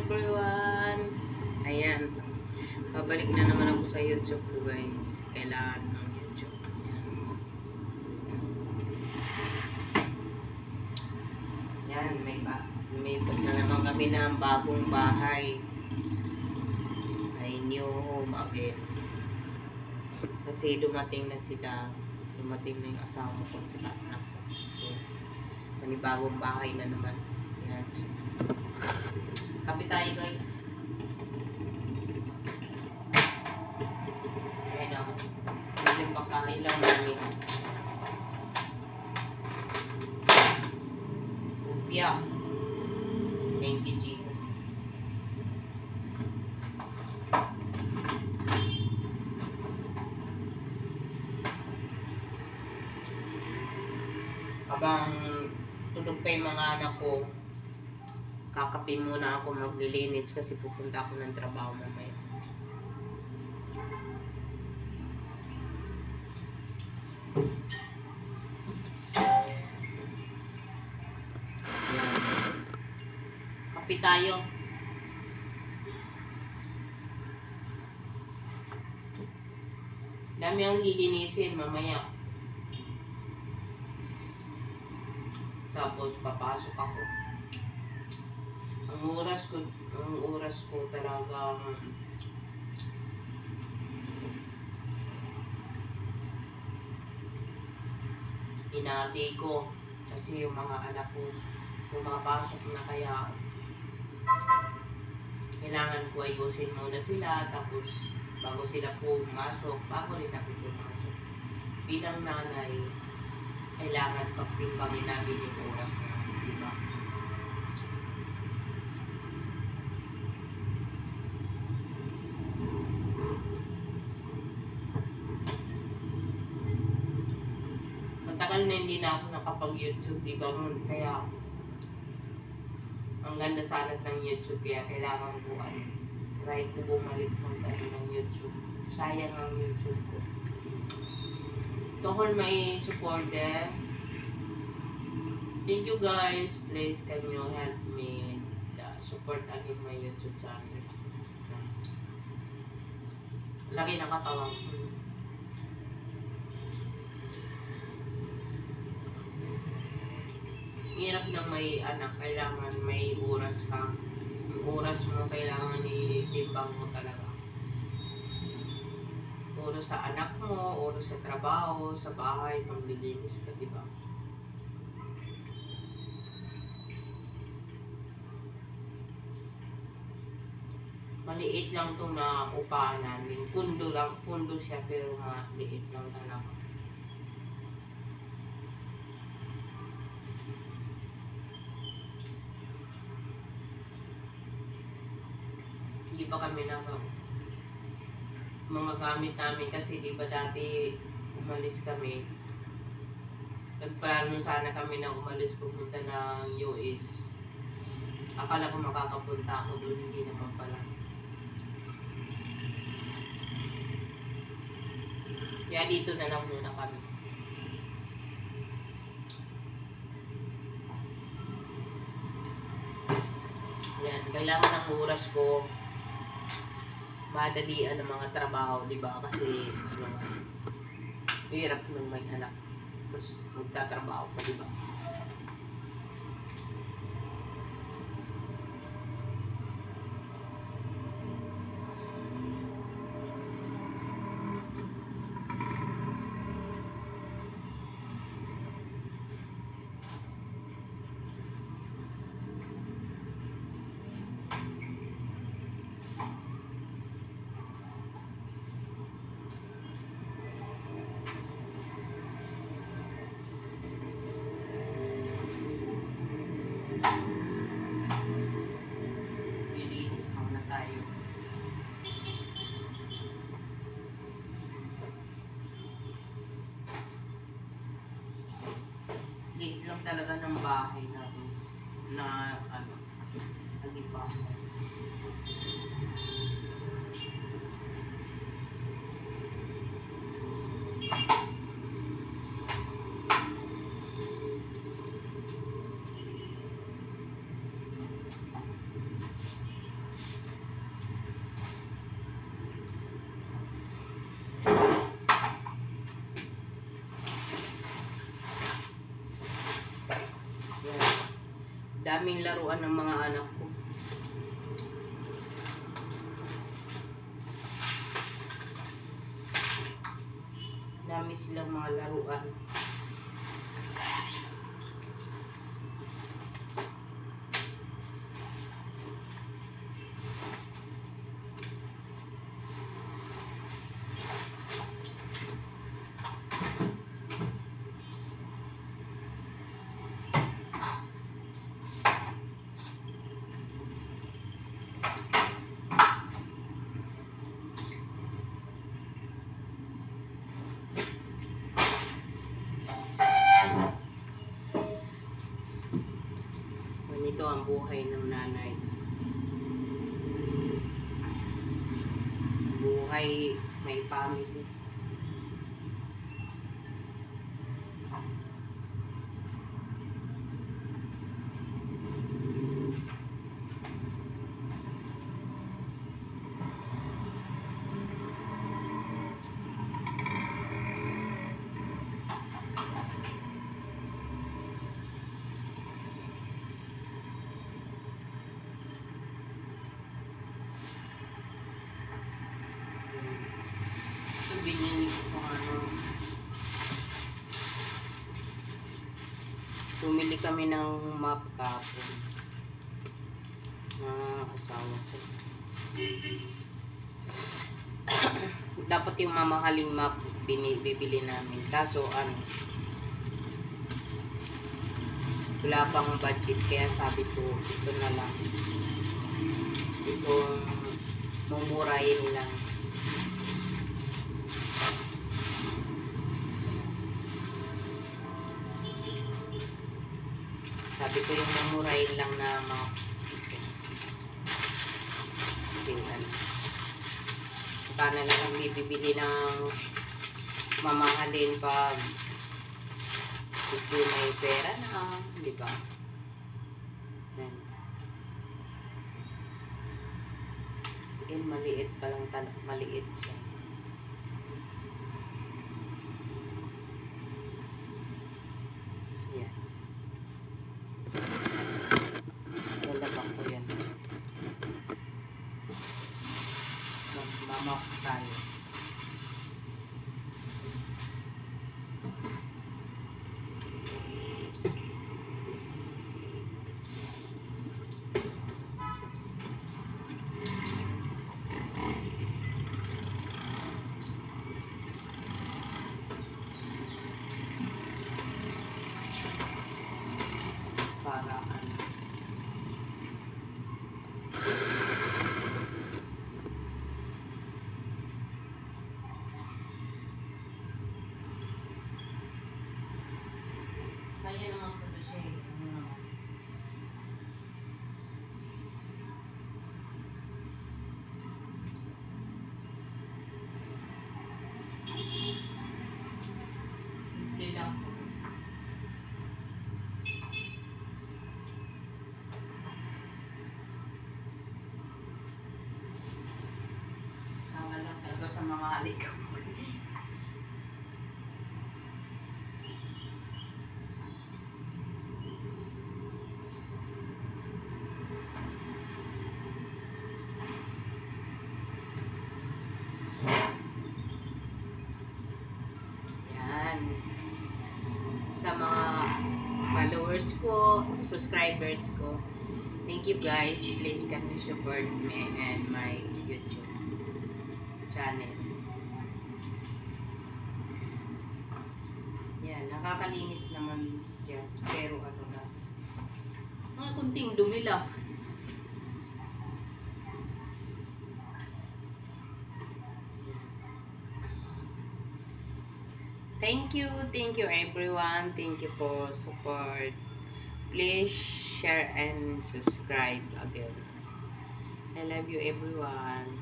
everyone! Ayan. Pabalik na naman ako sa YouTube ko guys. Kailangan ng YouTube. Ayan. May na naman kami ng bagong bahay. Ay new home again. Kasi dumating na sila. Dumating na yung asawa ko sa anak ko. So, panibagong bahay na naman. Ayan. Kape tayo guys. Ayan o. Silang pagkain lang namin. Upya. Thank you Jesus. Habang tulog pa yung mga anak ko, kakape muna ako, maglilinis kasi pupunta ako ng trabaho mamaya. Kape tayo. Dami ang lilinisin mamaya. Tapos papasok ako. Ang oras ko talagang inati ko kasi yung mga anak ko pumapasok na, kaya kailangan ko ayusin muna sila, tapos bago sila pumasok, bago rin ako pumasok. Bilang nanay, kailangan pagtimbangin natin yung oras na, di ba? Matagal na hindi na ako nakapag-YouTube, di ba? Kaya ang ganda sana ng YouTube, kaya kailangan ko try ko bumalik ng YouTube. Sayang ang YouTube ko. To all my supporter, thank you guys. Please can you help me support again my YouTube channel. Laki na katawan. Hirap na may anak, kailangan may oras ka. Ang oras mo kailangan itimbang mo talaga. Oras sa anak mo, oras sa trabaho, sa bahay, maglilinis ka, di ba? Maliit lang itong na upahan namin. Pundo siya, pero maliit lang talaga. Hindi pa kami mga gamit namin kasi di ba dati umalis kami, nagplano sana kami na umalis pupunta ng US. Akala ko makakapunta ako doon, hindi naman pala. Kaya dito na lang muna kami. Yan, kailangan ng oras ko madalian ng mga trabaho, di ba? Kasi hirap nung may anak, tapos magtatrabaho pa, di ba? Liit lang talaga ng bahay namin na nagiba. Daming laruan ng mga anak ko. Dami silang mga laruan. Ito ang buhay ng nanay. Buhay may family. Binili ko kung ano. Bumili kami ng map kapon na asawa ko. Dapat yung mamahaling map bibili namin. Kaso ano, wala pang budget, kaya sabi ko ito na lang. Itong mumurahin lang. Sabi ko yung mamurahin lang na mga kasi ano, saka na lang bibili ng mamahalin pag ito may pera na, di ba? Kasi maliit pa lang, maliit siya. Lalabak ko yan. Mamap tayo. Para kaya naman po ito siya. Simple lang po. Tama lang talaga sa mga halik ko. Sa mga followers ko, subscribers ko, thank you guys. Please can you support me and my YouTube channel. Yan, nakakalinis naman siya, pero ano na, mga kunting dumi lang. Thank you everyone. Thank you for support. Please share and subscribe again. I love you everyone.